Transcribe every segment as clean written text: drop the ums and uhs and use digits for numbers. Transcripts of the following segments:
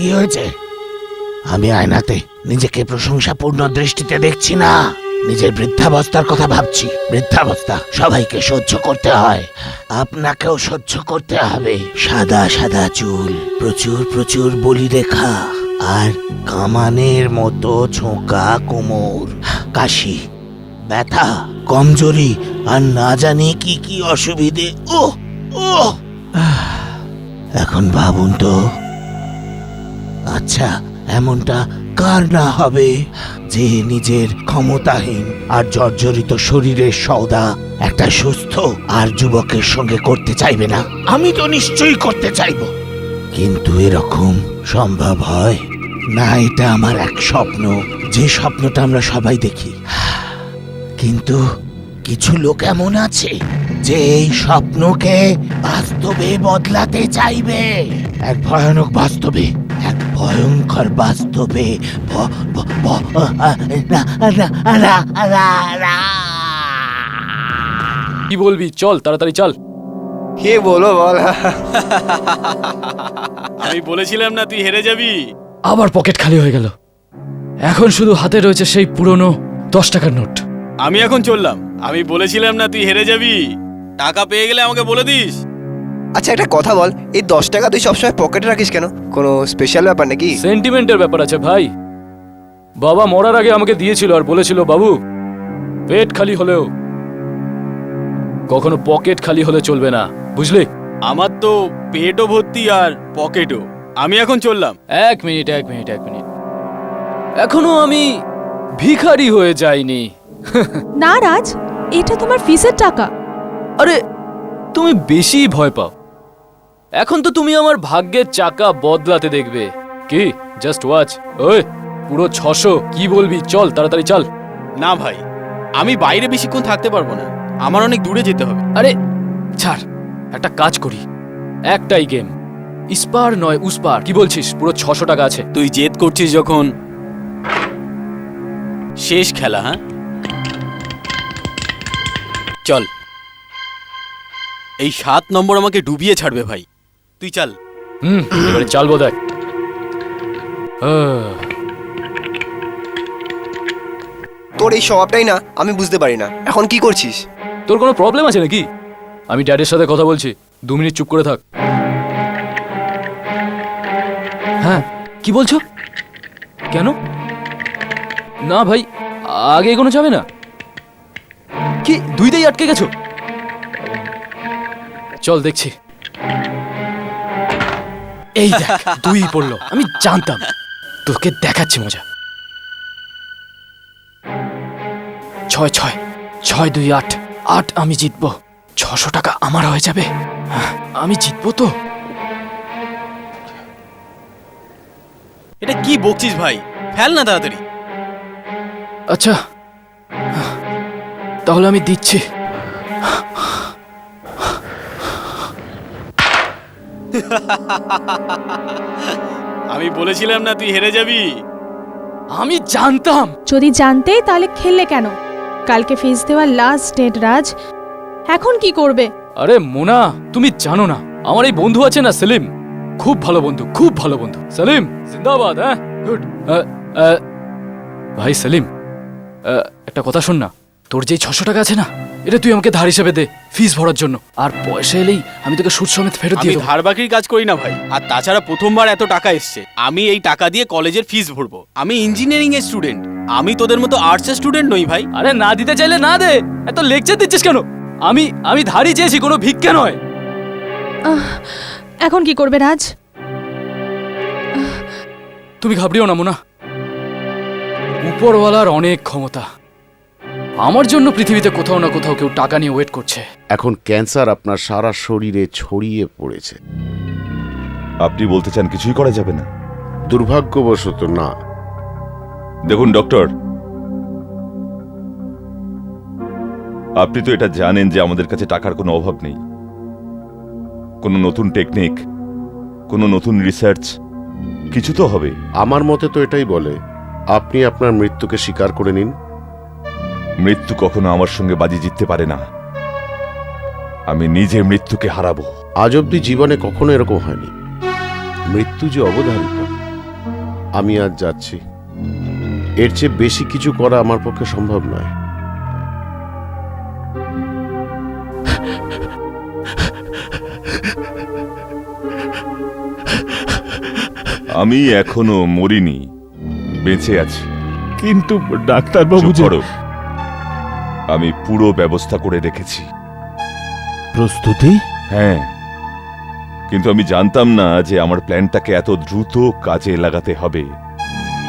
কি হয়েছে? আমি আয়নাতে নিজেকে প্রশংসাপূর্ণ দৃষ্টিতে দেখছি না, নিজের বৃদ্ধাবস্থার কথা ভাবছি। বৃদ্ধাবস্থা সবাইকে সহ্য করতে হয়, আপনাকেও সহ্য করতে হবে। সাদা সাদা চুল, প্রচুর প্রচুর বলি রেখা, আর কামানের মতো ঝোঁকা কোমর, কাশি, ব্যথা, কমজোরি, আর না জানি কি কি অসুবিধে। ও ও এখন ভাবুন তো, আচ্ছা এমনটা কার না হবে যে নিজের ক্ষমতাহীন আর জর্জরিত শরীরের সওদা একটা সুস্থ আর যুবকের সঙ্গে করতে চাইবে না? আমি তো নিশ্চয়ই করতে চাইব, কিন্তু এরকম সম্ভব হয় না। এটা আমার এক স্বপ্ন, যে স্বপ্নটা আমরা সবাই দেখি। কিন্তু কিছু লোক এমন আছে যে এই স্বপ্নকে বাস্তবে বদলাতে চাইবে, এক ভয়ানক বাস্তবে, এক ভয়ঙ্কর বাস্তবে। কি বলবি? চল তাড়াতাড়ি চল। কে বলো বল। আমি বলেছিলাম না তুই হেরে যাবি। আবার পকেট খালি হয়ে গেল। এখন শুধু হাতে রয়েছে সেই পুরনো 10 টাকার নোট। আমি এখন চললাম। আমি বলেছিলাম না তুই হেরে যাবি। টাকা পেয়ে গেলে আমাকে বলে দিস। আচ্ছা একটা কথা বল, এই 10 টাকা তুই সবসময় পকেটে রাখিস কেন? কোনো স্পেশাল ব্যাপার নাকি? সেন্টিমেন্টের ব্যাপার আছে ভাই। বাবা মরার আগে আমাকে দিয়েছিল আর বলেছিল, বাবু পেট খালি হলেও কখনো পকেট খালি হলে চলবে না, বুঝলি? আমার তো পেটও ভর্তি আর পকেটও। আমি এখন চললাম। এক মিনিট। এখনো আমি ভিখারি হয়ে যাইনি। না রাজ, এটা তোমার ফিসের টাকা। আরে তুমি বেশি ভয় পাও। এখন তো তুমি আমার ভাগ্যের চাকা বদলাতে দেখবে। কি জাস্ট ওয়াচ। ওই পুরো 600। কি বলবি? চল তাড়াতাড়ি চল। না ভাই, আমি বাইরে বেশিক্ষণ থাকতে পারবো না। আমার অনেক দূরে যেতে হবে। আরে ছাড়, একটা কাজ করি। একটাই গেম, ইস্পার নয় উসপার। কি বলছিস? পুরো 600 টাকা আছে। তুই জেদ করছিস যখন, শেষ খেলা। হ্যাঁ চল। এই 7 নম্বর আমাকে ডুবিয়ে ছাড়বে ভাই। তুই চল। এবারে চালবো দেখ। তোর এই স্বভাবটাই না আমি বুঝতে পারি না। এখন কি করছিস? তোর কোনো প্রবলেম আছে নাকি? আমি ড্যাডের সাথে কথা বলছি, 2 মিনিট চুপ করে থাক। হ্যাঁ কি বলছো? কেন? না ভাই, আগে এগোনো যাবে না। কি 2তেই আটকে গেছো? চল দেখছি। এই দেখ 2ই পড়লো। আমি জানতাম। তোকে দেখাচ্ছি মজা। 6 6 2 8 8। আমি জিতবো। 600 টাকা আমার হয়ে যাবে। আমি জিতবো তো। এটা কি বকছিস ভাই? ফেল না তাড়াতাড়ি। আচ্ছা তাহলে আমি দিচ্ছি। আমি বলেছিলাম না তুই হেরে যাবি। আমি জানতাম। যদি জানতে তাহলে খেললে কেন? কালকে ফিস দেওয়ার লাস্ট ডেট রাজ, এখন কি করবে? আরে মোনা, তুমি জানো না আমার এই বন্ধু আছে না সেলিম, খুব ভালো বন্ধু, খুব ভালো বন্ধু। সেলিম জিন্দাবাদ। হ্যাঁ গুড। ভাই সেলিম, একটা কথা শোন না। তোর যে 600 টাকা আছে না, এটা তুই আমাকে ধার হিসেবে দে ফিস ভরার জন্য। আর পয়সা এলেই আমি তোকে সুদ সমেত ফেরত আমি দিয়ে দেবো। ধার বাকির কাজ করি না ভাই। আর তাছাড়া প্রথমবার এত টাকা এসছে, আমি এই টাকা দিয়ে কলেজের ফিস ভরবো। আমি ইঞ্জিনিয়ারিং এর স্টুডেন্ট, আমি তোদের মতো আর্টসের স্টুডেন্ট নই ভাই। আরে না দিতে চাইলে না দে, এত লেকচার দিচ্ছিস কেন? আমি ধারই চেয়েছি, কোনো ভিক্ষা নয়। এখন কি করবে রাজ? তুমি ঘাবড়িও না মোনা, উপরওয়ালার অনেক ক্ষমতা। আমার জন্য পৃথিবীতে কোথাও না কোথাও কেউ টাকা নিয়ে ওয়েট করছে। এখন ক্যান্সার আপনার সারা শরীরে ছড়িয়ে পড়েছে। আপনি বলতে চান কিছুই করা যাবে না? দুর্ভাগ্যবশত না। দেখুন ডক্টর, আপনি তো এটা জানেন যে আমাদের কাছে টাকার কোনো অভাব নেই। কোনো নতুন টেকনিক, কোনো নতুন রিসার্চ কিছু তো হবে। আমার মতে তো এটাই বলে, আপনি আপনার মৃত্যুকে স্বীকার করে নিন। মৃত্যু কখনো আমার সঙ্গে বাজি জিততে পারে না। আমি নিজে মৃত্যুকে হারাবো। আজ অব্দি জীবনে কখনো এরকম হয়নি। মৃত্যু যে অবধারিত আমি আজ যাচ্ছি। এর চেয়ে বেশি কিছু করা আমার পক্ষে সম্ভব নয়। আমি এখনো মরিনি, বেঁচে আছি। কিন্তু ডাক্তারবাবু চুপ করো। আমি পুরো ব্যবস্থা করে রেখেছি। প্রস্তুতি? হ্যাঁ, কিন্তু আমি জানতাম না যে আমার প্ল্যানটাকে এত দ্রুত কাজে লাগাতে হবে।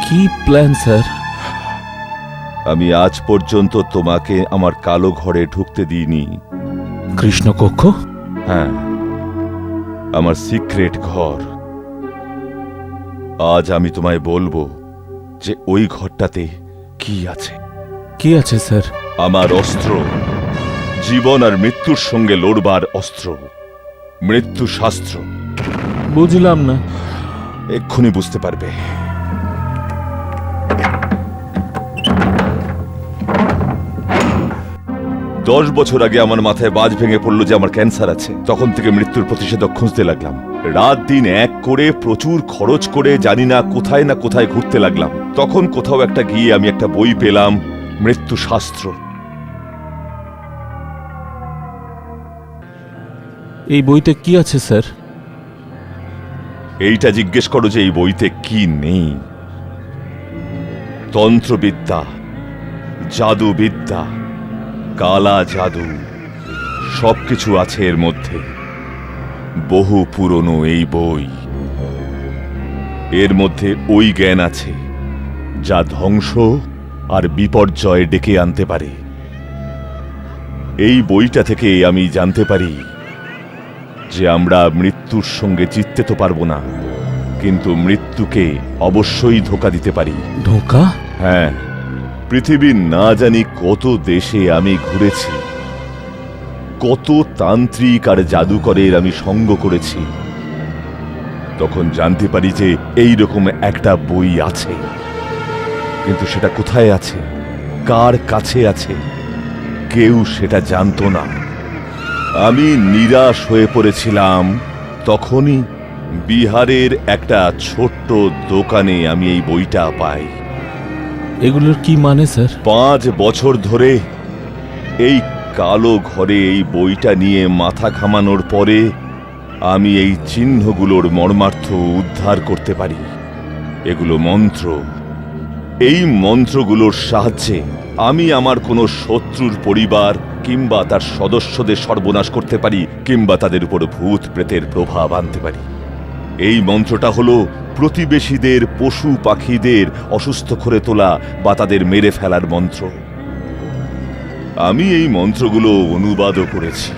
কি প্ল্যান স্যার? আমি আজ পর্যন্ত তোমাকে আমার কালো ঘরে ঢুকতে দিইনি। কৃষ্ণকক্ষ? হ্যাঁ, আমার সিক্রেট ঘর। আজ আমি তোমায় বলবো যে ওই ঘরটাতে কি আছে। কি আছে স্যার? আমার অস্ত্র, জীবন আর মৃত্যুর সঙ্গে লড়বার অস্ত্র, মৃত্যু শাস্ত্র। বুঝলাম না। এক্ষুনি বুঝতে পারবে। দশ বছর আগে আমার মাথায় বাজ ভেঙে পড়লো যে আমার ক্যান্সার আছে। তখন থেকে মৃত্যুর প্রতিষেধক খুঁজতে লাগলাম। রাত দিন এক করে প্রচুর খরচ করে জানি না কোথায় ঘুরতে লাগলাম। তখন কোথাও একটা গিয়ে আমি একটা বই পেলাম, মৃত্যু শাস্ত্র। এই বইতে কি আছে স্যার? এইটা জিজ্ঞেস করো যে এই বইতে কি নেই। তন্ত্রবিদ্যা, জাদুবিদ্যা, কালা জাদু সবকিছু আছে এর মধ্যে। বহু পুরনো এই বই। এর মধ্যে ওই জ্ঞান আছে যা ধ্বংস আর বিপর্যয় ডেকে আনতে পারে। এই বইটা থেকে আমি জানতে পারি যে আমরা মৃত্যুর সঙ্গে জিততে তো পারবো না, কিন্তু মৃত্যুকে অবশ্যই ধোঁকা দিতে পারি। ধোঁকা? হ্যাঁ, পৃথিবীর না জানি কত দেশে আমি ঘুরেছি, কত তান্ত্রিক আর জাদুকরের আমি সঙ্গ করেছি। তখন জানতে পারি যে এই রকম একটা বই আছে, কিন্তু সেটা কোথায় আছে, কার কাছে আছে, কেউ সেটা জানতো না। আমি নিরাশ হয়ে পড়েছিলাম। তখনই বিহারের একটা ছোট্ট দোকানে আমি এই বইটা পাই। এগুলোর কি মানে স্যার? 5 বছর ধরে এই কালো ঘরে এই বইটা নিয়ে মাথা ঘামানোর পরে আমি এই চিহ্নগুলোর মর্মার্থ উদ্ধার করতে পারি। এগুলো মন্ত্র। এই মন্ত্রগুলোর সাহায্যে আমি আমার কোনো শত্রুর পরিবার কিংবা তার সদস্যদের সর্বনাশ করতে পারি, কিংবা তাদের উপর ভূত প্রেতের প্রভাব আনতে পারি। এই মন্ত্রটা হলো প্রতিবেশীদের, পশু পাখিদের অসুস্থ করে তোলা বা তাদের মেরে ফেলার মন্ত্র। আমি এই মন্ত্রগুলো অনুবাদও করেছি।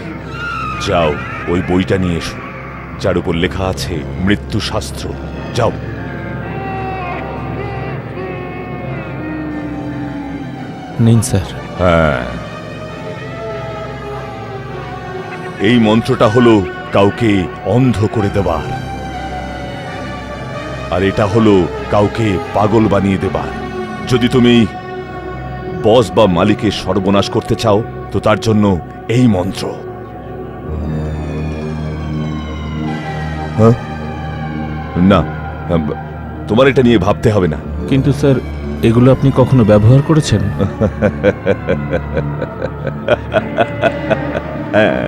যাও, ওই বইটা নিয়ে এসো, যার উপর লেখা আছে মৃত্যু শাস্ত্র। যাও। নিন স্যার। হ্যাঁ, এই মন্ত্রটা হলো কাউকে অন্ধ করে দেবার, আর এটা হলো কাউকে পাগল বানিয়ে দেবার। যদি তুমি বস বা মালিকের সর্বনাশ করতে চাও তো তার জন্য এই মন্ত্র। হ্যাঁ? না, তোমার এটা নিয়ে ভাবতে হবে না। কিন্তু স্যার, এগুলো আপনি কখনো ব্যবহার করেছেন? হ্যাঁ,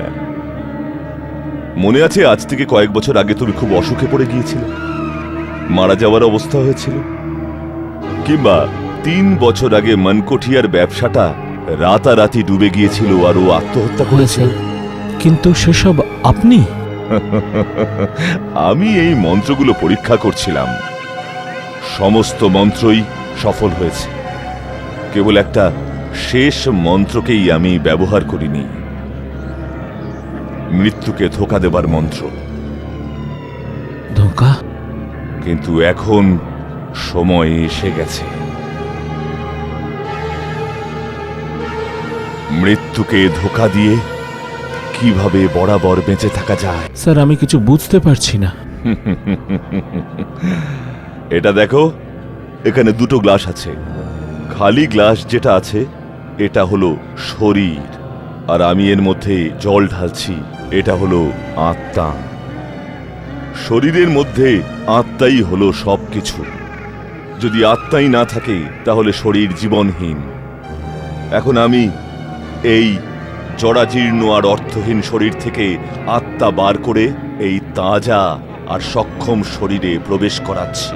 মনে আছে আজ থেকে কয়েক বছর আগে তুমি খুব অসুখে পড়ে গিয়েছিলে, মারা যাওয়ার অবস্থা হয়েছিল? কিংবা 3 বছর আগে মনকোঠিয়ার ব্যবসাটা রাতারাতি ডুবে গিয়েছিল আর ও আত্মহত্যা করেছিল? কিন্তু সেসব আপনি? আমি এই মন্ত্রগুলো পরীক্ষা করছিলাম। সমস্ত মন্ত্রই সফল হয়েছে। কেবল একটা শেষ মন্ত্রকেই আমি ব্যবহার করিনি, মৃত্যুকে ধোঁকা দেবার মন্ত্র। ধোঁকা? কিন্তু এখন সময় এসে গেছে। মৃত্যুকে ধোঁকা দিয়ে কিভাবে বরাবর বেঁচে থাকা যায়। স্যার, আমি কিছু বুঝতে পারছি না। এটা দেখো, এখানে 2টো গ্লাস আছে। খালি গ্লাস যেটা আছে এটা হলো শরীর, আর আমি এর মধ্যে জল ঢালছি, এটা হলো আত্মা। শরীরের মধ্যে আত্মাই হলো সবকিছু। যদি আত্মাই না থাকে তাহলে শরীর জীবনহীন। এখন আমি এই জরাজীর্ণ আর অর্থহীন শরীর থেকে আত্মা বার করে এই তাজা আর সক্ষম শরীরে প্রবেশ করাচ্ছি।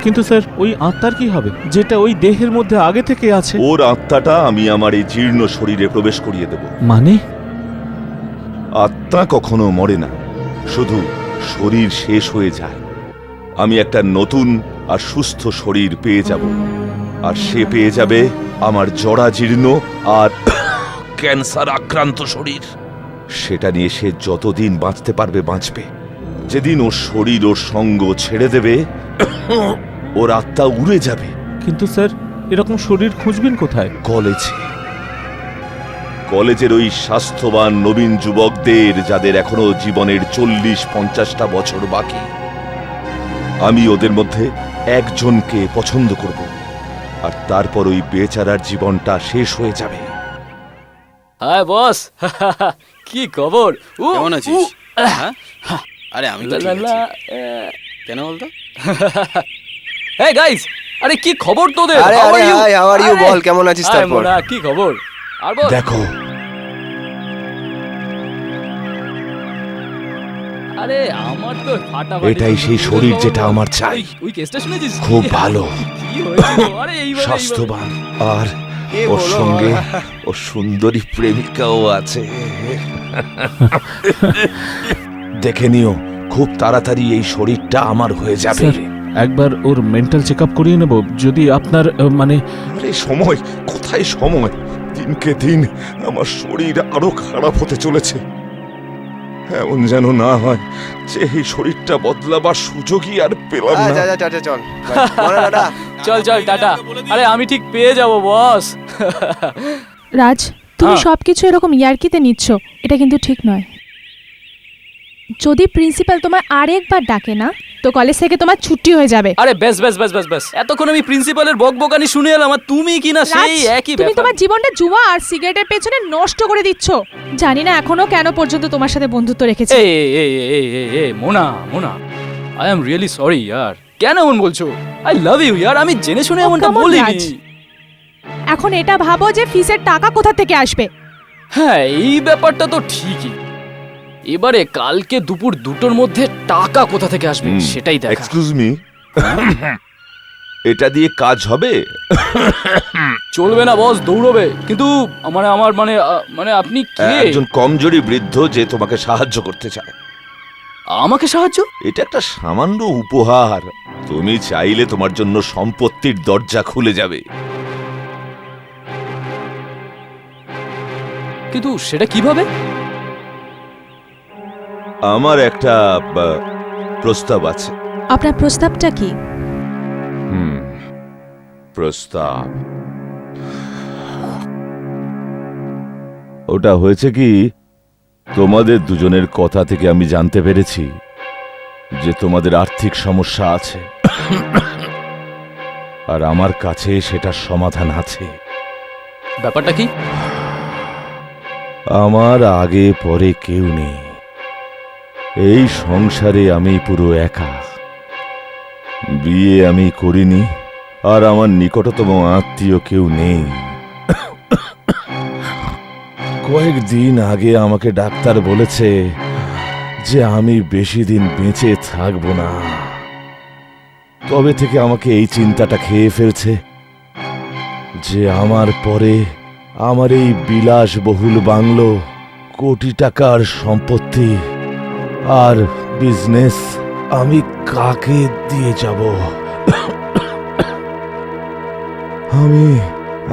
কিন্তু স্যার ওই আত্মার কি হবে যেটা ওই দেহের মধ্যে আগে থেকে আছে? ওর আত্মাটা আমি আমার এই জীর্ণ শরীরে প্রবেশ করিয়ে দেব। মানে? আত্মা কখনো মরে না, শুধু শরীর শেষ হয়ে যায়। আমি একটা নতুন আর সুস্থ শরীর পেয়ে যাব, আর সে পেয়ে যাবে আমার জরাজীর্ণ আর ক্যান্সার আক্রান্ত শরীর। সেটা নিয়ে সে যতদিন বাঁচতে পারবে বাঁচবে। যেদিন ওর শরীর ওর সঙ্গ ছেড়ে দেবে, ওর আত্মা উড়ে যাবে। কিন্তু স্যার এরকম শরীর খুঁজবেন কোথায়? কলেজের ওই স্বাস্থ্যবান নবীন যুবকদের, যাদের এখনো জীবনের 40-50টা বছর বাকি, আমি ওদের মধ্যে একজনকে পছন্দ করব, আর তারপর ওই বেচারার জীবনটা শেষ হয়ে যাবে। হাই বস, কি খবর? কেমন আছিস? হ্যাঁ? আরে আমি তো ঠিক আছি। কেন বলতো? হে গাইস, আরে কি খবর তোদের? আরে How আরে are you? Hi, how are you? আরে, বল কেমন আছিস? হাই তারপর মোনা, কি খবর? আর বল। দেখো, আরে আমার তো ফাটাফাটি। এটাই সেই শরীর যেটা আমার চাই। ওই কেসটা শুনেছিস? খুব ভালো, কি হয়েছিল? আরে এইবার স্বাস্থ্যবান, আর কে ওর বলো? সঙ্গে ওর সুন্দরী প্রেমিকাও আছে। দেখে নিও, খুব তাড়াতাড়ি এই শরীরটা আমার হয়ে যাবে। স্যার একবার ওর মেন্টাল চেক আপ করিয়ে নেব, যদি আপনার মানে আরে সময় কোথায়? সময় দিনকে দিন আমার শরীর আরো খারাপ হতে চলেছে। এমন যেন না হয় যে এই শরীরটা বদলাবার সুযোগই আর পেলাম না। চল মনে দাদা। চল চল টাটা। আরে আমি ঠিক পেয়ে যাব বস। রাজ, তুমি হ্যাঁ। সবকিছু এরকম ইয়ার্কিতে নিচ্ছ, এটা কিন্তু ঠিক নয়। যদি প্রিন্সিপাল তোমায় আরেকবার ডাকে না, তো কলেজ থেকে তোমার ছুটি হয়ে যাবে। আরে বেশ বেশ বেশ বেশ বেশ, এতক্ষণ আমি প্রিন্সিপালের বকবকানি শুনে এলাম, আর তুমি কি না সেই রাজ, একই তুমি ব্যাপার। তোমার জীবনটা জুয়া আর সিগারেটের পেছনে নষ্ট করে দিচ্ছ। জানি না এখনো কেন পর্যন্ত তোমার সাথে বন্ধুত্ব রেখেছি। এই Mona Mona, I am really sorry ইয়ার। কেন এমন বলছো? আই লাভ ইউ ইয়ার, আমি জেনে শুনে Oh, এমনটা come on, বলিনি। রাজ। এখন এটা ভাবো যে ফিসের টাকা কোথা থেকে আসবে। হ্যাঁ, এই ব্যাপারটা তো ঠিকই। এবারে কালকে দুপুর 2টোর মধ্যে টাকা কোথা থেকে আসবে সেটাই দেখা। এক্সকিউজ মি, এটা দিয়ে কাজ হবে? চলবে না বস, দৌড়বে। কিন্তু আমার মানে আপনি কে? একজন কমজোরি বৃদ্ধ যে তোমাকে সাহায্য করতে চায়। আমাকে সাহায্য? এটা একটা সামান্য উপহার। তুমি চাইলে তোমার জন্য সম্পত্তির দরজা খুলে যাবে। কিন্তু সেটা কিভাবে? আমার একটা প্রস্তাব আছে। আপনার প্রস্তাবটা কি? প্রস্তাব ওটা হয়েছে কি, তোমাদের দুজনের কথা থেকে আমি জানতে পেরেছি যে তোমাদের আর্থিক সমস্যা আছে, আর আমার কাছে সেটার সমাধান আছে। ব্যাপারটা কি? আমার আগে পরে কেউ নেই, এই সংসারে আমি পুরো একা। বিয়ে আমি করিনি, আর আমার নিকটতম আত্মীয় কেউ নেই। কয়েকদিন আগে আমাকে ডাক্তার বলেছে যে আমি বেশি দিন বেঁচে থাকবো না। তবে থেকে আমাকে এই চিন্তাটা খেয়ে ফেলছে যে আমার পরে আমার এই বিলাসবহুল বাংলো, কোটি টাকার সম্পত্তি আর বিজনেস আমি কাকে দিয়ে যাব।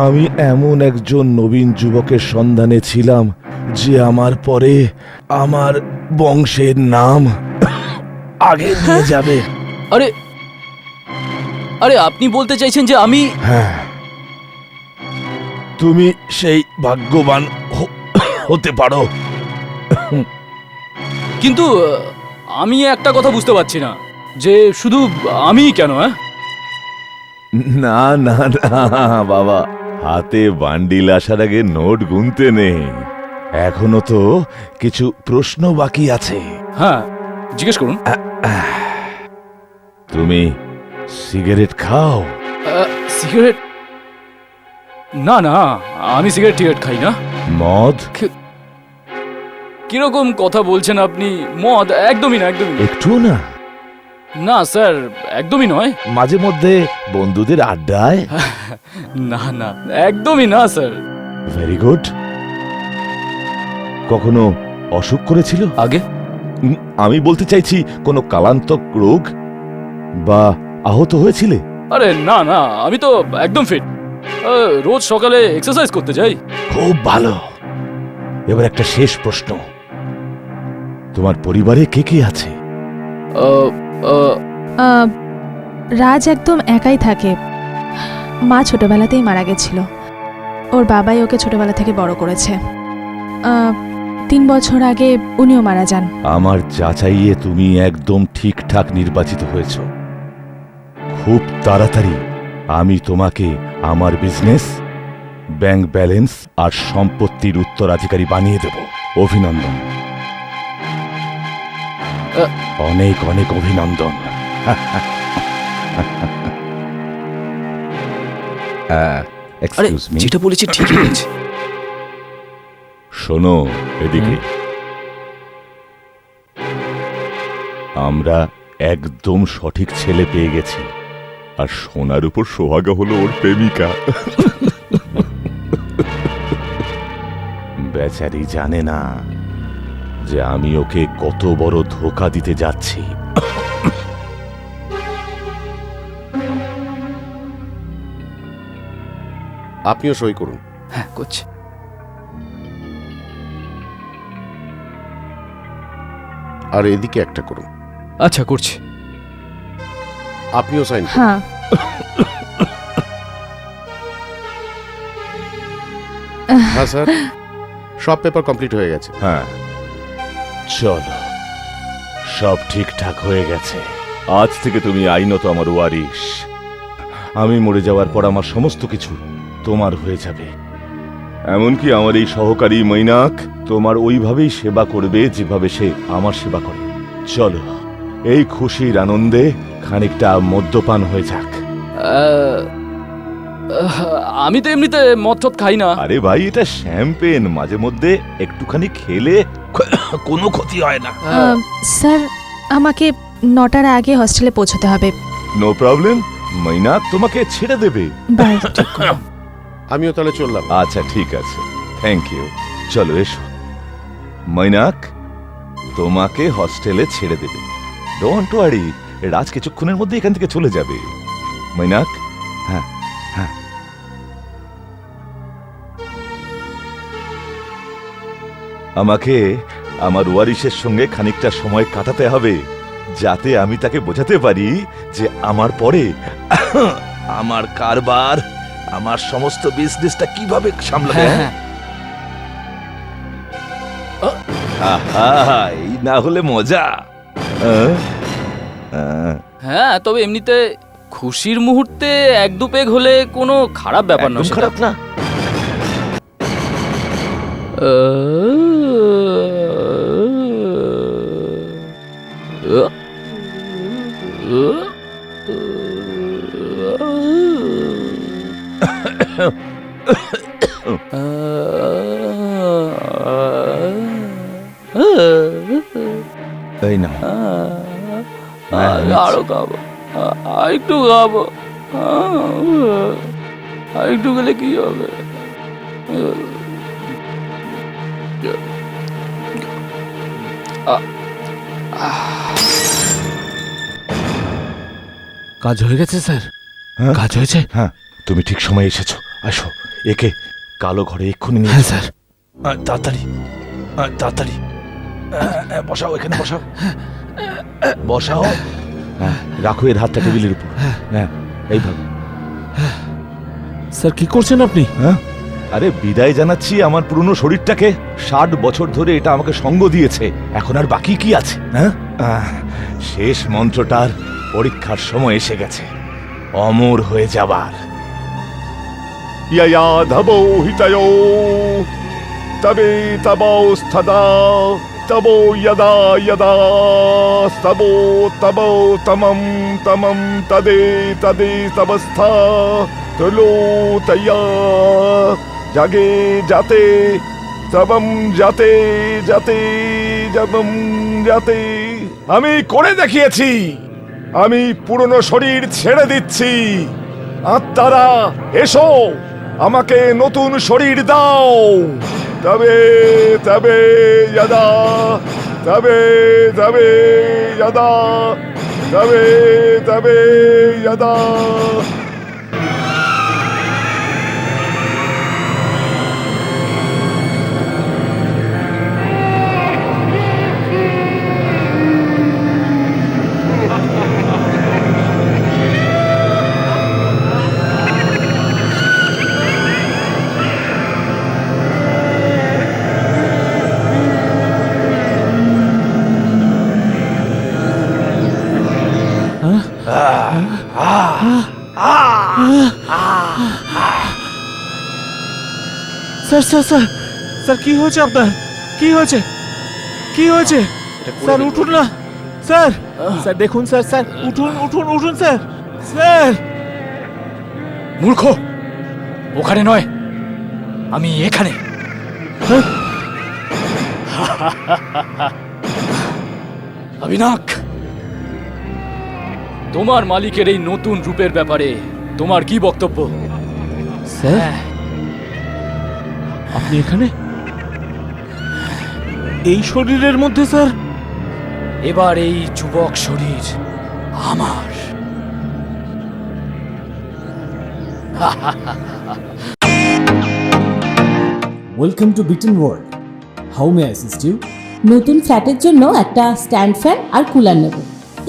আমি এমন একজন নবীন যুবকের সন্ধানে ছিলাম যে আমার পরে আমার বংশের নাম আগে নিয়ে যাবে। আরে আরে আপনি বলতে চাইছেন যে আমি? হ্যাঁ, তুমি সেই ভাগ্যবান হতে পারো। কিন্তু আমি একটা কথা বুঝতে পারছি না, যে শুধু আমি কেন? হ্যাঁ, না না না বাবা, হাতে বান্ডিল আসার আগে নোট গুনতে নেই। এখনো তো কিছু প্রশ্ন বাকি আছে। হ্যাঁ জিজ্ঞেস করুন। তুমি সিগারেট খাও? সিগারেট? না না, আমি সিগারেট টিগারেট খাই না। মদ? কিরকম কথা বলছেন আপনি? মদ একদমই না, একদমই না। একটু না? না স্যার, একদমই নয়। মাঝে মধ্যে বন্ধুদের আড্ডায়? না না, একদমই না স্যার। Very good. কখনো অসুখ করেছিল আগে? আমি বলতে চাইছি কোনো কালান্তক রোগ বা আহত হয়েছিলে? আরে না না, আমি তো একদম ফিট। রোজ সকালে এক্সারসাইজ করতে যাই। খুব ভালো। এবার একটা শেষ প্রশ্ন, তোমার পরিবারে কে কে আছে? আহ, আহ, আহ, রাজ একদম একাই থাকে। মা ছোটবেলাতেই মারা গেছিল। ওর বাবাই ওকে ছোটবেলা থেকে বড় করেছে। 3 বছর আগে উনিও মারা যান। আমার যাচাইয়ে তুমি একদম ঠিকঠাক নির্বাচিত হয়েছ। খুব তাড়াতাড়ি আমি তোমাকে আমার বিজনেস, ব্যাংক ব্যালেন্স আর সম্পত্তির উত্তরাধিকারী বানিয়ে দেব। অভিনন্দন, অনেক অনেক অভিনন্দন। আরে এক্সকিউজ মি, যেটা বলেছি ঠিকই বলেছি। শোনো এদিকে। আমরা একদম সঠিক ছেলে পেয়ে গেছি, আর সোনার উপর সোহাগা হলো ওর প্রেমিকা। বেচারি জানে না যে আমি ওকে কত বড় ধোঁকা দিতে যাচ্ছি। আপনিও সই করুন। হ্যাঁ, করছি। আর এদিকে একটা করুন। আচ্ছা, করছি। আপনিও সাইন করুন। হ্যাঁ, হ্যাঁ স্যার, সব পেপার কমপ্লিট হয়ে গেছে। হ্যাঁ, চলো, সব ঠিকঠাক হয়ে গেছে। আজ থেকে তুমি আইনত আমার ওয়ারিশ। আমি মরে যাওয়ার পর আমার সমস্ত কিছু তোমার হয়ে যাবে। এমনকি আমার এই সহকারী মৈনাক তোমার ওইভাবেই সেবা করবে যেভাবে সে আমার সেবা করে। চলো, এই খুশির আনন্দে খানিকটা মদ্যপান হয়ে যাক। আমি তো এমনিতে মদ টদ খাই না। আরে ভাই, এটা শ্যাম্পেন, মাঝে মধ্যে একটুখানি খেলে কোনো ক্ষতি হয় না। স্যার আমাকে 9টার আগে হস্টেলে পৌঁছতে হবে। নো প্রবলেম, মৈনাক তোমাকে ছেড়ে দেবে। বাই। আমিও তাহলে চললাম। আচ্ছা, ঠিক আছে, থ্যাংক ইউ। চলো এসো। মৈনাক তোমাকে হস্টেলে ছেড়ে দেবে। ডোন্ট ওয়ারি, রাজ কিছুক্ষণের মধ্যে এখান থেকে চলে যাবে। মৈনাক, হ্যাঁ হ্যাঁ। আমাকে আমার ওয়ারিশের সঙ্গে খানিকটা সময় কাটাতে হবে, যাতে আমি তাকে বোঝাতে পারি যে আমার পরে আমার কারবার, আমার সমস্ত বিজনেসটা কিভাবে সামলাবে। আহা, এই না হলে মজা। হ্যাঁ, তবে এমনিতে খুশির মুহূর্তে 1-2 পেগ হলে কোনো খারাপ ব্যাপার না। একদম খারাপ না। এই না, আরো খাবো, আরেকটু খাবো, আরেকটু গেলে কি হবে? কাজ হয়ে গেছে স্যার? হ্যাঁ? কাজ হয়েছে? হ্যাঁ, তুমি ঠিক সময় এসেছো। আসো, একে কালো ঘরে এক্ষুনি নিয়ে হ্যাঁ এসো। স্যার। তাড়াতাড়ি, তাড়াতাড়ি বসাও, এখানে বসাও, বসাও। হ্যাঁ, রাখো এর হাতটা টেবিলের উপর। হ্যাঁ, এইভাবে। স্যার কি করছেন আপনি? হ্যাঁ, আরে বিদায় জানাচ্ছি আমার পুরনো শরীরটাকে। 60 বছর ধরে এটা আমাকে সঙ্গ দিয়েছে, এখন আর বাকি কি আছে? হ্যাঁ, শেষ মন্ত্রটার পরীক্ষার সময় এসে গেছে, অমর হয়ে যাবার। ইয়া ধাবো হিতায়ো তবে তবস্থাদা তবো যদা যদা স্তবো তবো তমম তমম তদে তদে তবস্থা তুলো তয়া জাগে যাতে তবম যাতে যাতে জবম যাতে। আমি করে দেখিয়েছি, আমি পুরনো শরীর ছেড়ে দিচ্ছি। আত্মারা এসো, আমাকে নতুন শরীর দাও। তবে তবে যদা তবে তবে যদা তবে তবে যদা। স্যার স্যার স্যার স্যার কি হয়েছে আপনার? কি হয়েছে? কি হয়েছে? স্যার উঠুন না স্যার। স্যার দেখুন স্যার, স্যার উঠুন উঠুন উঠুন স্যার। স্যার মূর্খ, ওখানে নয়, আমি এখানে। অবিনাশ, তোমার মালিকের এই নতুন রূপের ব্যাপারে তোমার কি বক্তব্য? স্যার আপনি এখানে এই শরীরের মধ্যে? স্যার এবার এই যুবক শরীর আমার। Welcome to bitten world. How may I assist you? নতুন ফ্ল্যাটের জন্য একটা স্ট্যান্ড ফ্যান আর কুলার নেব।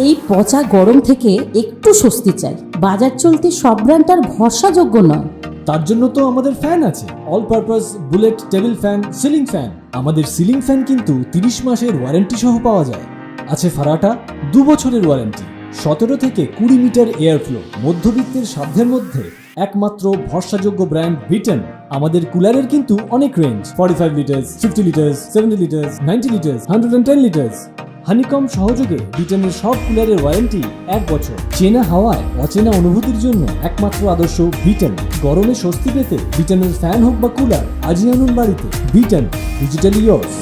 এই পচা গরম থেকে একটু স্বস্তি চাই। বাজার চলতে সব ব্র্যান্ড আর ভরসাযোগ্য নয়। তার জন্য তো আমাদের ফ্যান আছে, all purpose bullet table fan, ceiling fan. আমাদের সিলিং ফ্যান কিন্তু 30 মাসের ওয়ারেন্টি সহ পাওয়া যায়। আছে ফারাটা 2 বছরের ওয়ারেন্টি, 17 থেকে 20 মিটার এয়ার ফ্লো। মধ্যবিত্তের সাধ্যের মধ্যে একমাত্র ভরসাযোগ্য ব্র্যান্ড বিটেন। আমাদের কুলারের কিন্তু অনেক range, 45 litres, 50 litres, 70 litres, 90 litres, 110 litres. Honeycomb সহযোগে বিটেনের সব কুলারের ওয়ারেন্টি 1 বছর। চেনা হাওয়ায় অচেনা অনুভূতির জন্য একমাত্র আদর্শ বিটেন। গরমে স্বস্তি পেতে বিটেনের ফ্যান হোক বা কুলার, আজই আনুন বাড়িতে। Beaten, digitally yours.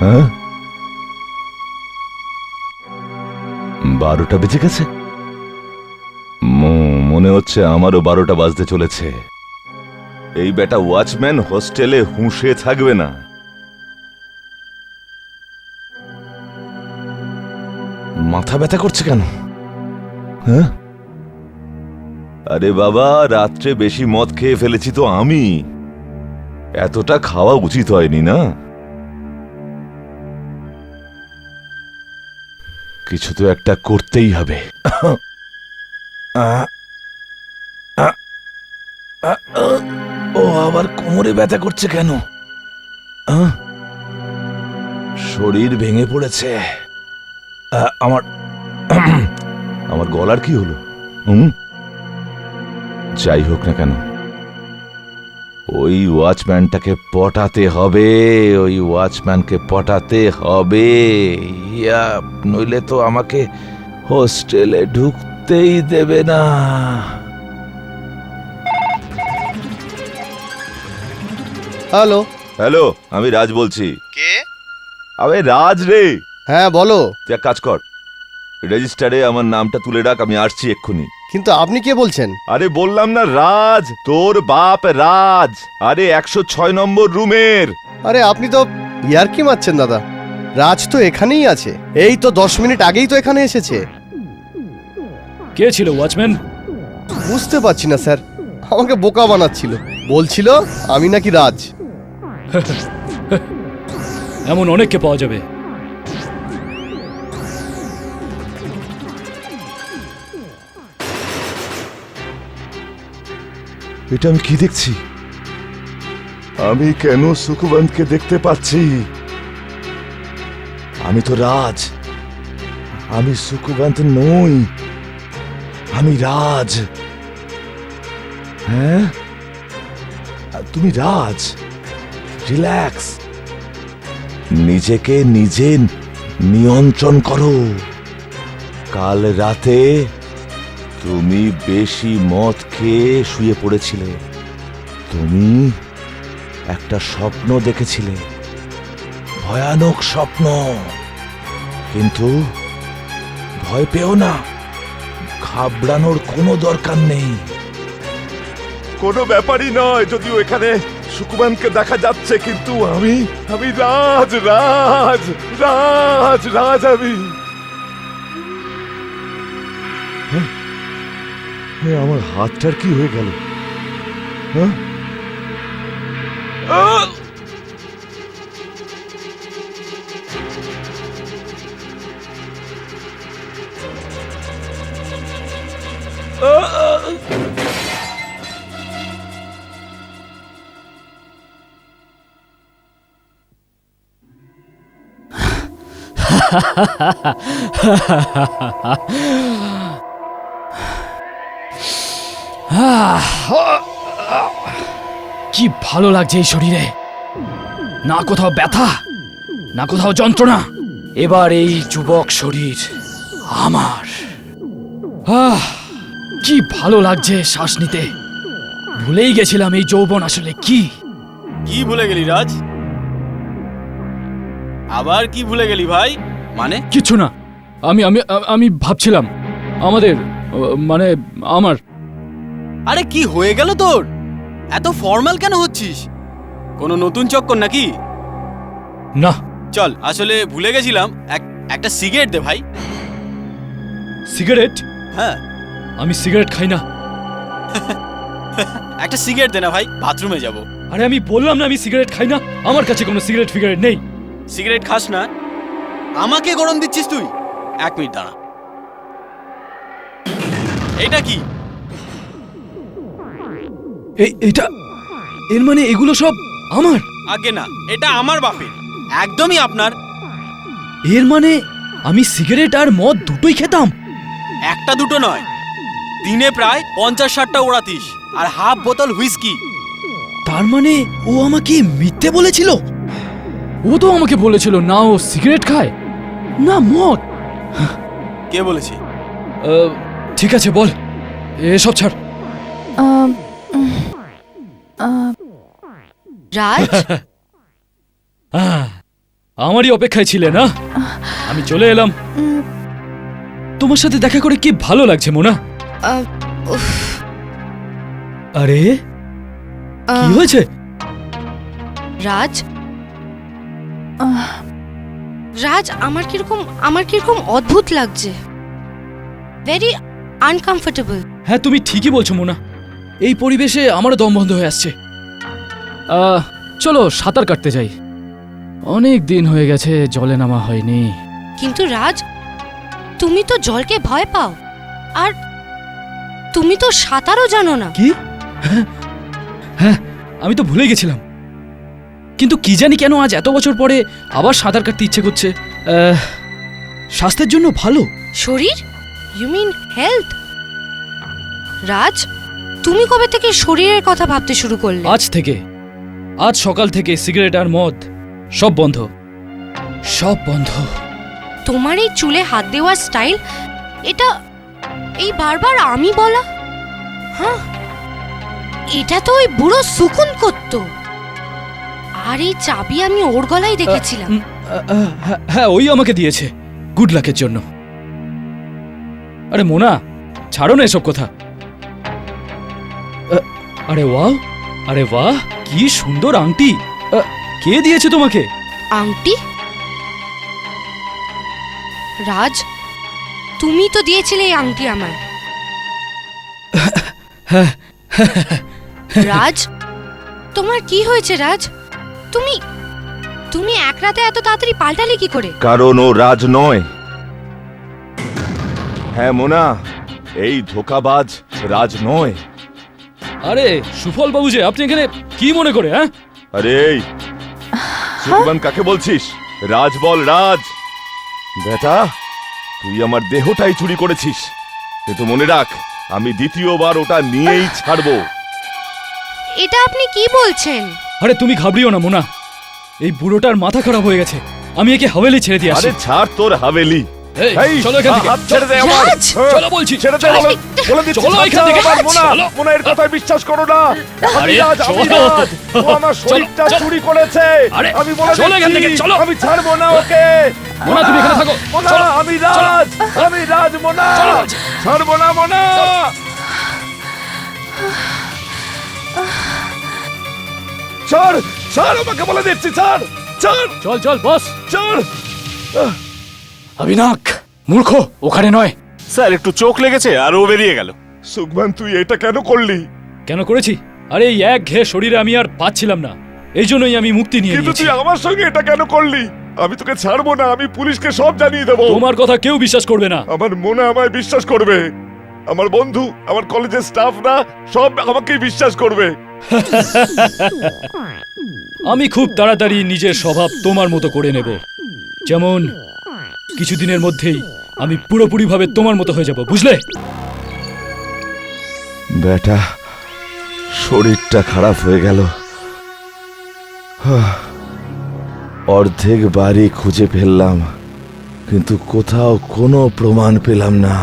হ্যাঁ, 12টা বেজে গেছে। মনে হচ্ছে আমারও 12টা বাজতে চলেছে। এই বেটা ওয়াচম্যান হোস্টেলে হুঁশে থাকবে না। মাথা ব্যথা করছে কেন? হ্যাঁ, আরে বাবা, রাত্রে বেশি মদ খেয়ে ফেলেছি তো আমি। এতটা খাওয়া উচিত হয়নি না। কিছু তো একটা করতেই হবে। ও আবার কোমরে ব্যথা করছে কেন? শরীর ভেঙে পড়েছে। আমার আমার গলার কি হলো? যাই হোক না কেন, ওই ওয়াচম্যানটাকে পটাতে হবে। ওই ওয়াচম্যানকে পটাতে হবে, নইলে তো আমাকে হোস্টেলে ঢুকতেই দেবে না। হ্যালো হ্যালো, আমি রাজ বলছি। কে? আবে রাজ রে। হ্যাঁ বলো। তুই এক কাজ কর, রেজিস্টারে আমার নামটা তুলে রাখ, আমি আসছি এক্ষুনি। কিন্তু আপনি কে বলছেন? আরে বললাম না রাজ, তোর বাপ রাজ। আরে 106 নম্বর রুমের। আরে আপনি তো ইয়ার্কি মারছেন দাদা। রাজ তো এখানেই আছে, এই তো 10 মিনিট আগেই তো এখানে এসেছে। কে ছিল ওয়াচম্যান? বুঝতে পারছি না স্যার, আমাকে বোকা বানাচ্ছিল। বলছিল আমি নাকি রাজ। এমন অনেককে পাওয়া যাবে। এটা আমি কি দেখছি? আমি কেন সুকুবন্তকে দেখতে পাচ্ছি? আমি তো রাজ, আমি সুকুবন্ত নই, আমি রাজ। হ্যাঁ, তুমি রাজ। রিল্যাক্স, নিজেকে নিজে নিয়ন্ত্রণ করো। কাল রাতে তুমি বেশি মদ খেয়ে শুয়ে পড়েছিলে। তুমি একটা স্বপ্ন দেখেছিলে, ভয়ানক স্বপ্ন। কিন্তু ভয় পেও না, ঘাবড়ানোর কোনো দরকার নেই। কোনো ব্যাপারই নয় যদিও এখানে সুকুমানকে দেখা যাচ্ছে, কিন্তু আমি রাজ রাজ রাজ রাজ আমি। হ্যাঁ? আমার হাতটার কি হয়ে গেল? হ্যাঁ? কি ভালো লাগছে এই শরীরে, না কোথাও ব্যথা, না কোথাও যন্ত্রণা। এবার এই যুবক শরীর আমার। কি ভালো লাগছে শ্বাস নিতে। ভুলেই গেছিলাম এই যৌবন আসলে কি। কি ভুলে গেলি রাজ? আবার কি ভুলে গেলি ভাই? মানে কিছু না, আমি আমি আমি ভাবছিলাম আমাদের মানে আমার। আরে কি হয়ে গেল তোর? এত ফর্মাল কেন হচ্ছিস? কোনো নতুন চক্কর নাকি? না, চল, আসলে ভুলে গেছিলাম, একটা সিগারেট দে ভাই। সিগারেট? হ্যাঁ। আমি সিগারেট খাই না। একটা সিগারেট দে না ভাই, বাথরুমে যাব। আরে আমি বললাম না আমি সিগারেট খাই না, আমার কাছে কোনো সিগারেট ফিগারেট নেই। সিগারেট খাস না? আমাকে গরম দিচ্ছিস তুই? 1 মিনিট দাঁড়া। এটা কি? এটা এর মানে এগুলো সব আমার? আগে না, এটা আমার বাপের, একদমই আপনার। এর মানে আমি সিগারেট আর মদ দুটোই খেতাম? একটা দুটো নয়, দিনে প্রায় 50-60টা ওড়াতিস, আর হাফ বোতল হুইস্কি। তার মানে ও আমাকে মিথ্যে বলেছিল? ও তো আমাকে বলেছিল না ও সিগারেট খায় না মদ। কে বলেছে? ঠিক আছে বল, এসব ছাড়। রাজ, আমারই অপেক্ষায় ছিলে না? আমি চলে এলাম। তোমার সাথে দেখা করে কি ভালো লাগছে মোনা। আরে কি হয়েছে? রাজ, রাজ, আমার কিরকম অদ্ভুত লাগছে, ভেরি আনকমফোর্টেবল। হ্যাঁ তুমি ঠিকই বলছো মোনা, এই পরিবেশে আমারও দম বন্ধ হয়ে আসছে। চলো সাঁতার কাটতে যাই, অনেক দিন হয়ে গেছে জলে নামা হয়নি। কিন্তু রাজ, তুমি তো জলকে ভয় পাও, আর তুমি তো সাঁতারও জানো না। কি? হ্যাঁ আমি তো ভুলে গেছিলাম, কিন্তু কি জানি কেন আজ এত বছর পরে আবার সাঁতার কাটতে ইচ্ছে করছে। স্বাস্থ্যের জন্য ভালো। শরীর? You mean health? রাজ, তুমি কবে থেকে শরীরের কথা ভাবতে শুরু করলে? আজ থেকে, আজ সকাল থেকে সিগারেট আর মদ সব বন্ধ, সব বন্ধ। তোমার এই চুলে হাত দেওয়ার স্টাইল, এটা এই বারবার আমি বলা, হ্যাঁ এটা তো ওই বুড়ো সুকুন করতো, আর এই চাবি আমি ওর গলায় দেখেছিলাম। হ্যাঁ ওই আমাকে দিয়েছে গুড লাকের জন্য। আরে মোনা ছাড়ো না এসব কথা। আরে ওয়াও, আরে বাহ, কি সুন্দর আংটি। কে দিয়েছে তোমাকে? আংটি? রাজ, তুমি তো দিয়েছিলে এই আংটি আমায়। রাজ, তোমার কি হয়েছে রাজ? তুমি এক রাতে এত তাড়াতাড়ি পাল্টালে কি করে? কারণ ও রাজ নয়। হ্যাঁ মোনা, এই ধোকাবাজ রাজ নয়। আরে সুফল বাবু যে আপনি এখানে কি মনে করে? হ্যাঁ, আরে এই সুকুমান কাকে বলছিস? রাজ বল, রাজ। বেটা, তুই আমার দেহটাই চুরি করেছিস, কিন্তু মনে রাখ, আমি দ্বিতীয়বার ওটা নিয়েই ছাড়বো। এটা আপনি কি বলছেন? আরে তুমি ঘাবড়িও না মোনা, এই বুড়োটার মাথা খারাপ হয়ে গেছে, আমি একে হাভেলি ছেড়ে দিয়ে আসি। আরে ছাড় তোর হাভেলি। এই, চলো এখান থেকে। হাত ছেড়ে দে আমার। রাজ! চলো বলছি, ছেড়ে দে, বলে দিচ্ছি, চলো এখান থেকে। আমার মোনা, চলো। মোনা এর কথায় বিশ্বাস করো না। আমি আরে, রাজ, আমি চলো। রাজ। ও আমার শরীরটা চলো। চুরি করেছে। আরে, আমি বলে চলো এখান থেকে, দিচ্ছি, চলো। আমি ছাড়বো না ওকে। মোনা তুমি এখানে থাকো। মোনা, চলো। আমি রাজ, আমি রাজ, মোনা। চলো। ছাড়বো না মোনা। ছাড়, ছাড়, আমাকে বলে দিচ্ছি, ছাড়, ছাড়, চল চল বস। ছাড়। অবিনাক মূর্খ, ওখানে নয়। স্যার একটু চোখ লেগেছে আর ও বেরিয়ে গেল। সুকমান, তুই এটা কেন করলি? কেন করেছি? আরে এই এক ঘেয়ে শরীরে আমি আর পাচ্ছিলাম না, এই জন্যই আমি মুক্তি নিয়ে কিন্তু নিয়েছি। তুই আমার সঙ্গে এটা কেন করলি? আমি তোকে ছাড়বো না, আমি পুলিশকে সব জানিয়ে দেবো। তোমার কথা কেউ বিশ্বাস করবে না। আমার মনে আমায় বিশ্বাস করবে, আমার বন্ধু, আমার কলেজের স্টাফরা সব আমাকেই বিশ্বাস করবে। আমি খুব তাড়াতাড়ি নিজের স্বভাব তোমার মতো করে নেব, যেমন কিছুদিনের মধ্যেই আমি পুরোপুরিভাবে তোমার মতো হয়ে যাব, বুঝলে? বেটা, শরীরটা খারাপ হয়ে গেল। অর্ধেক বাড়ি খুঁজে ফেললাম, কিন্তু কোথাও কোনো প্রমাণ পেলাম না।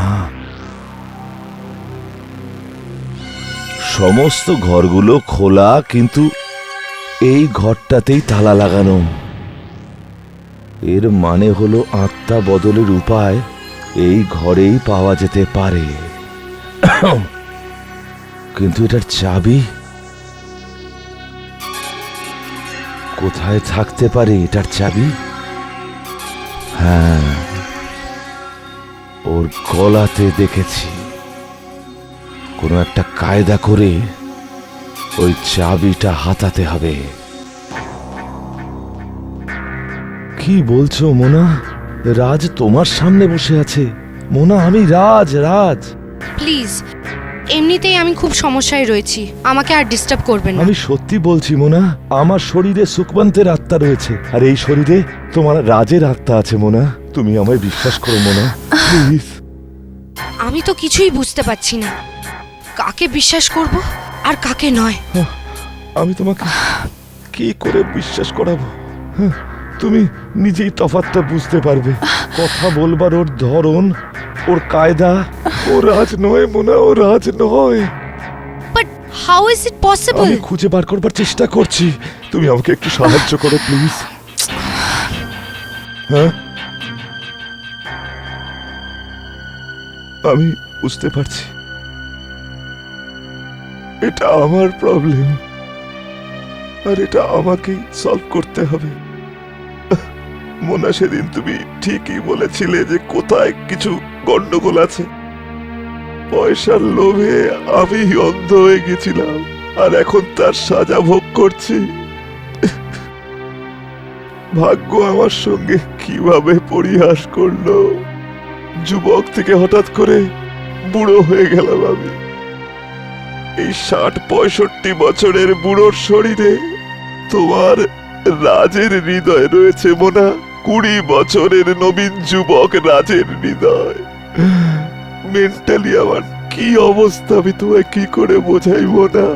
সমস্ত ঘরগুলো খোলা, কিন্তু এই ঘরটাতেই তালা লাগানো। এর মানে হলো আত্মা বদলের উপায় এই ঘরেই পাওয়া যেতে পারে। কিন্তু এটার চাবি কোথায় থাকতে পারে? এটার চাবি, হ্যাঁ, ওর গলাতে দেখেছি। কোনো একটা কায়দা করে ওই চাবিটা হাতাতে হবে। কি বলছো মোনা? রাজ তোমার সামনে বসে আছে। মোনা, আমি রাজ, রাজ। প্লিজ, এমনিতেই আমি খুব সমস্যায় রয়েছি, আমাকে আর ডিস্টার্ব করবেন না। আমি সত্যি বলছি মোনা, আমার শরীরে সুকমান্তের আত্মা রয়েছে, আর এই শরীরে তোমার রাজের আত্মা আছে। মোনা, তুমি আমায় বিশ্বাস করো মোনা, প্লিজ। আমি তো কিছুই বুঝতে পারছি না, কাকে বিশ্বাস করব আর কাকে নয়। আমি তোমাকে কি করে বিশ্বাস করাবো? হ্যাঁ, তুমি নিজেই তফাৎটা বুঝতে পারবে। কথা বলবার ওর ধরন, ওর কায়দা, ও রাজ নয় মোনা, ও রাজ নয়। But how is it possible? আমি খুঁজে বার করবার চেষ্টা করছি, তুমি আমাকে একটু সাহায্য করো প্লিজ। হ্যাঁ, আমি বুঝতে পারছি এটা আমার প্রবলেম, আর এটা আমাকেই সলভ করতে হবে। মোনা, সেদিন তুমি ঠিকই বলেছিলে যে কোথায় কিছু গন্ডগোল আছে। পয়সার লোভে আমি অন্ধ হয়ে গেছিলাম, আর এখন তার সাজা ভোগ করছি। ভাগ্য আমার সঙ্গে কিভাবে পরিহাস করলো। যুবক থেকে হঠাৎ করে বুড়ো হয়ে গেলাম আমি। এই ৬০-৬৫ বছরের বুড়োর শরীরে তোমার রাজের হৃদয় রয়েছে মোনা। ২০ বছরের নবীন যুবক রাজের হৃদয়। মেন্টালি আমার কি অবস্থা আমি তোমায় কি করে বোঝাইবো না।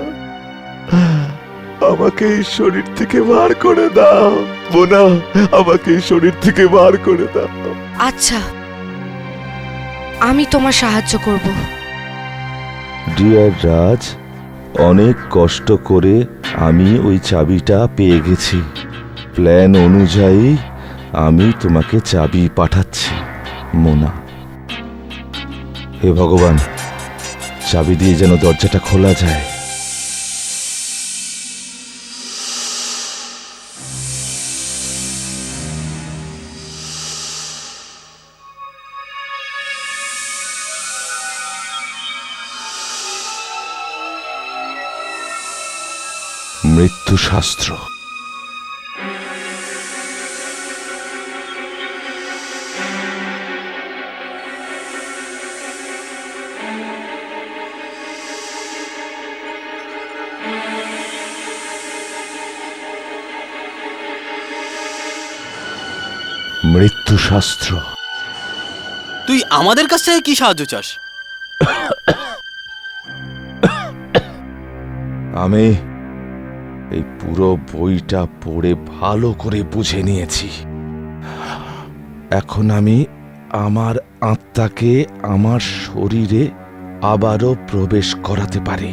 আমাকে এই শরীর থেকে বার করে দাও মোনা, আমাকে এই শরীর থেকে বার করে দাও। আচ্ছা, আমি তোমার সাহায্য করব। ডিয়ার রাজ, অনেক কষ্ট করে আমি ওই চাবিটা পেয়ে গেছি। প্ল্যান অনুযায়ী আমি তোমাকে চাবি পাঠাচ্ছি মোনা। হে ভগবান, চাবি দিয়ে যেন দরজাটা খোলা যায়। মৃত্যুশাস্ত্র। মৃত্যুশাস্ত্র। তুই আমাদের কাছ থেকে কি সাহায্য চাস? আমি এই পুরো বইটা পড়ে ভালো করে বুঝে নিয়েছি। এখন আমি আমার আত্মাকে আমার শরীরে আবারও প্রবেশ করাতে পারি।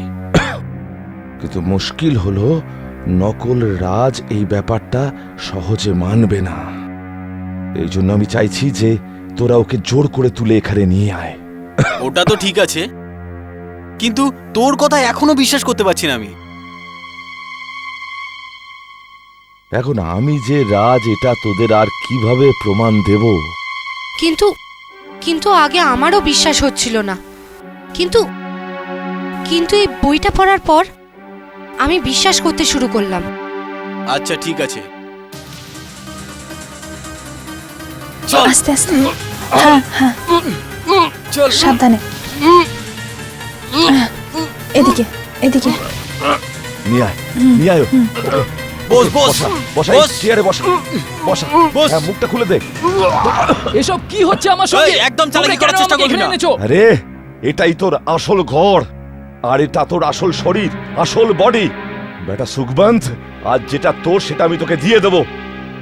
কিন্তু মুশকিল হলো, নকল রাজ এই ব্যাপারটা সহজে মানবে না। এই জন্য আমি চাইছি যে তোরা ওকে জোর করে তুলে এখানে নিয়ে আয়। ওটা তো ঠিক আছে, কিন্তু তোর কথা এখনো বিশ্বাস করতে পারছি না আমি। এখন আমি যে রাজ, এটা তোদের আর কিভাবে প্রমাণ দেব? কিন্তু কিন্তু আগে আমারও বিশ্বাস হচ্ছিল না, কিন্তু কিন্তু এই বইটা পড়ার পর আমি বিশ্বাস করতে শুরু করলাম। আচ্ছা ঠিক আছে, আস্তে আস্তে, হ্যাঁ হ্যাঁ, সাবধানে। এদিকে এদিকে। নিয়ে আয়, নিয়ে আয়। বস বস বসা, বস। চেয়ারে বসা, বসা। বস। হ্যাঁ, মুখটা খুলে দে। এসব কি হচ্ছে আমার সঙ্গে? এই, একদম চালাকি তোমরা করার কেন চেষ্টা আমাকে করবি এখানে না। এনেছো? আরে এটাই তোর আসল ঘর, আর এটা তোর আসল শরীর, আসল বডি। বেটা সুখবন্ত, আজ যেটা তোর সেটা আমি তোকে দিয়ে দেব,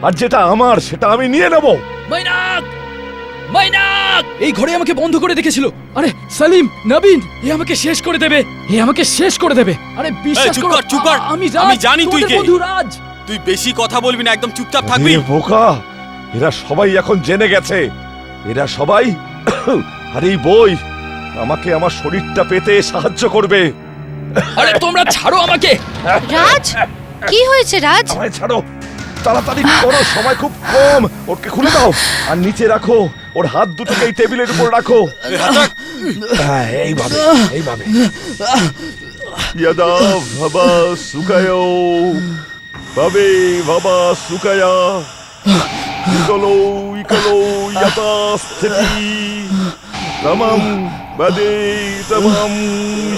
আর যেটা আমার সেটা আমি নিয়ে নেব। মাইনাক, মাইনাক এই ঘরে আমাকে বন্ধ করে রেখেছিল। আরে সালিম, নবীন, এ আমাকে শেষ করে দেবে, এ আমাকে শেষ করে দেবে। আরে বিশ্বাস চুপ করো, কর, চুপ কর। আমি আমি জানি তুই তোমাদের কে। বন্ধু রাজ। তুই বেশি কথা বলবি না, একদম চুপচাপ থাকবি। এ বোকা, এরা সবাই এখন জেনে গেছে। এরা সবাই আর এই বই আমাকে আমার শরীরটা পেতে সাহায্য করবে। আরে তোমরা ছাড়ো আমাকে। রাজ, কি হয়েছে রাজ? আমায় ছাড়ো, তাড়াতাড়ি করো, সময় খুব কম। ওকে খুলে দাও আর নিচে রাখো, ওর হাত দুটোকে এই টেবিলের উপর রাখো। হ্যাঁ, এইভাবে এইভাবে। ইয়াদা ভাবা সুকায়ো, ভাবে ভাবা সুকায়া, ইকলো ইকলো ইয়াতা স্থিতি, তমাম বাদে তমাম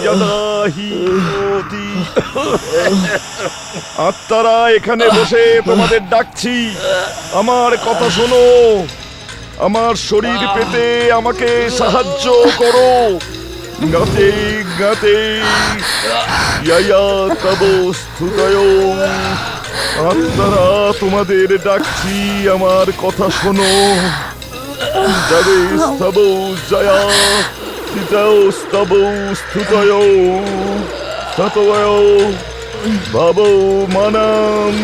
ইয়াদাহি হোতি। আত্মারা এখানে বসে তোমাদের ডাকছি, আমার কথা শোনো। আমার শরীর পেতে আমাকে সাহায্য করো। গাতে গাতে ইয়ায়া তব স্থুতয়। আত্মারা তোমাদের ডাকছি, আমার কথা শোনো। যাবে স্তব জয়া, চিতাও স্তব স্থুতয়, ততয় ভাবো মানাম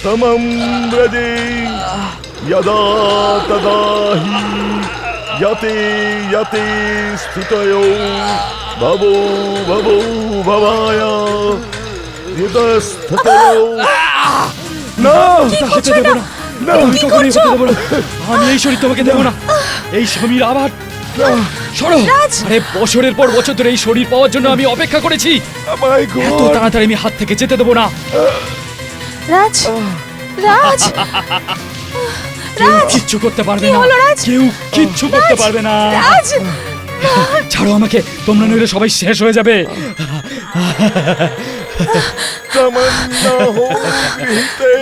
তমম ব্রজে। यदा तदा हि यते यते स्थितयो भवो भवो भवाय यतस्ततयो। না, হতে দেব না, না, আমি কখনোই হতে দেব না। আমি এই শরীর তোমাকে দেব না। এই সমীর আবার সরো। আরে বছরের পর বছর ধরে এই শরীর পাওয়ার জন্য আমি অপেক্ষা করেছি। মাই এত গড, তাড়াতাড়ি আমি হাত থেকে যেতে দেবো না। রাজ, রাজ, কেউ কিচ্ছু করতে পারবে না, হলো রাজ? কেউ কিচ্ছু করতে পারবে না। রাজ, ছাড়ো আমাকে, তোমরা নইলে সবাই শেষ হয়ে যাবে। तमन्ना हो गीते,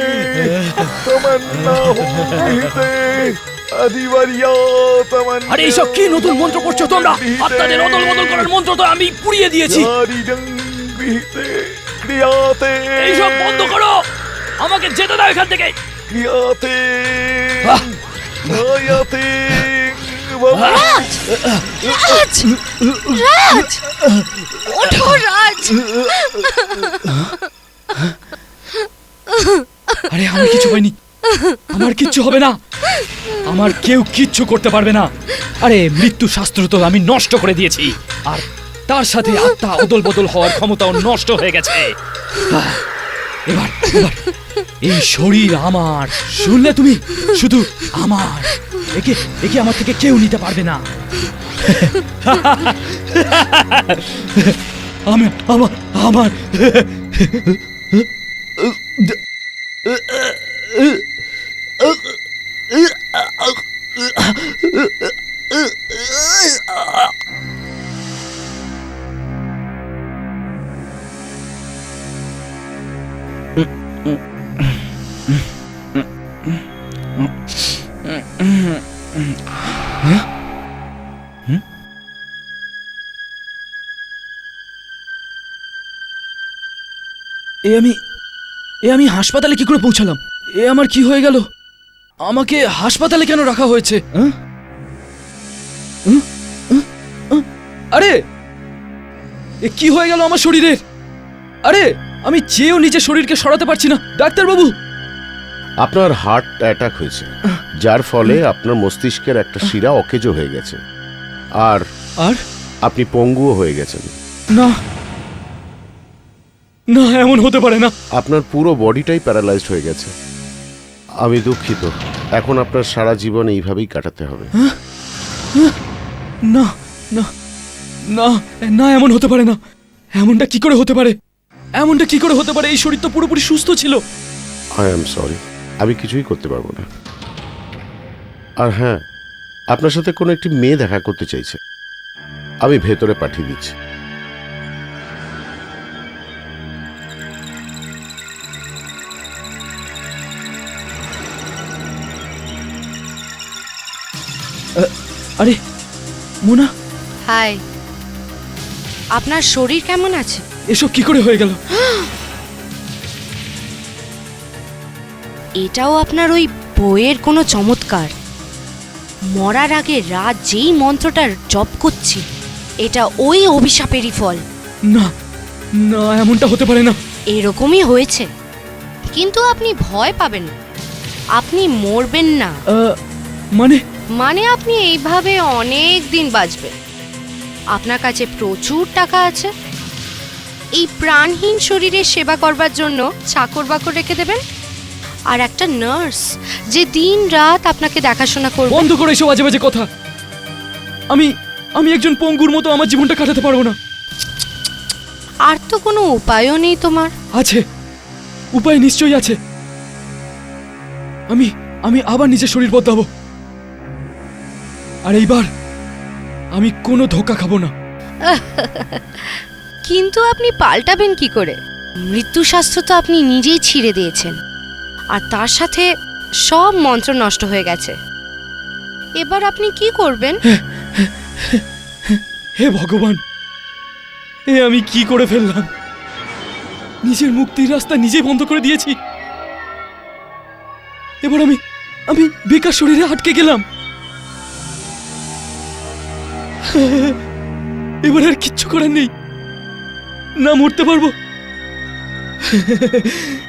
तमन्ना हो गीते, अधिवरिया तमन्ना। আরে এইসব কি নতুন মন্ত্র করছো তোমরা? আত্মাদের অদল বদল করার মন্ত্র তো আমি পুড়িয়ে দিয়েছি। গীতে ক্রিয়াতে, এইসব বন্ধ করো, আমাকে যেতে দাও এখান থেকে। ক্রিয়াতে আহ! ক্রিয়াতে রাজ, রাজ, রাজ, ওঠো রাজ। আরে আমি কিছু হয়নি, আমার কিচ্ছু হবে না, আমার কেউ কিচ্ছু করতে পারবে না। আরে মৃত্যু শাস্ত্র তো আমি নষ্ট করে দিয়েছি, আর তার সাথে আত্মা অদল বদল হওয়ার ক্ষমতাও নষ্ট হয়ে গেছে। এবার এবার এই শরীর আমার, শুনলে তুমি? শুধু আমার, একে একে আমার থেকে কেউ নিতে পারবে না। আমি আমার আমার এ আমি হাসপাতালে কি করে পৌঁছালাম? এ আমার কি হয়ে গেল? আমাকে হাসপাতালে কেন রাখা হয়েছে? আরে এ কি হয়ে গেল আমার শরীরের? আরে আমি চেয়েও নিজের শরীরকে সরাতে পারছি না। ডাক্তারবাবু, আপনার হার্ট অ্যাটাক হয়েছে, যার ফলে আপনার মস্তিষ্কের একটা শিরা অকেজো হয়ে গেছে, আর আর আপনি পঙ্গুও হয়ে গেছেন। না না, এমন হতে পারে না। আপনার পুরো বডিটাই প্যারালাইজড হয়ে গেছে। আমি দুঃখিত, এখন আপনার সারা জীবন এইভাবেই কাটাতে হবে। না না না না, এমন হতে পারে না। এমনটা কি করে হতে পারে? এমনটা কি করে হতে পারে? এই শরীর তো পুরোপুরি সুস্থ ছিল। আই এম সরি, আমি কিছুই করতে পারবো না। আর হ্যাঁ, আপনার সাথে কোনো একটি মেয়ে দেখা করতে চাইছে, আমি ভেতরে পাঠিয়ে দিচ্ছি। আরে মোনা, হাই, আপনার শরীর কেমন আছে? এসব কি করে হয়ে গেল? এটাও আপনার ওই বইয়ের কোনো চমৎকার। মরার আগে রাত যেই মন্ত্রটার জপ করছি, এটা ওই অভিশাপেরই ফল। না না, এমনটা হতে পারে না। এরকমই হয়েছে, কিন্তু আপনি ভয় পাবেন না, আপনি মরবেন না। মানে মানে আপনি এইভাবে অনেক দিন বাঁচবেন। আপনার কাছে প্রচুর টাকা আছে। এই প্রাণহীন শরীরের সেবা করবার জন্য চাকর বাকর রেখে দেবেন, আর একটা নার্স যে দিন রাত আপনাকে দেখাশোনা করবে। বন্ধ করে এসব আজে বাজে কথা। আমি একজন পঙ্গুর মতো আমার জীবনটা কাটাতে পারবো না। আর তো কোনো উপায়ও নেই তোমার। আছে, উপায় নিশ্চয়ই আছে। আমি আবার নিজের শরীর বদলাবো, আর এইবার আমি কোনো ধোঁকা খাবো না। কিন্তু আপনি পাল্টাবেন কি করে? মৃত্যুশাস্ত্র তো আপনি নিজেই ছিঁড়ে দিয়েছেন, আর তার সাথে সব মন্ত্র নষ্ট হয়ে গেছে। এবার আপনি কি করবেন? হে ভগবান, এ আমি কি করে ফেললাম? নিজের মুক্তির রাস্তা নিজে বন্ধ করে দিয়েছি। এবার আমি বেকার শরীরে আটকে গেলাম। এবার আর কিচ্ছু করার নেই। না মরতে পারবো,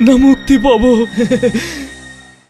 না মুক্তি পাবো।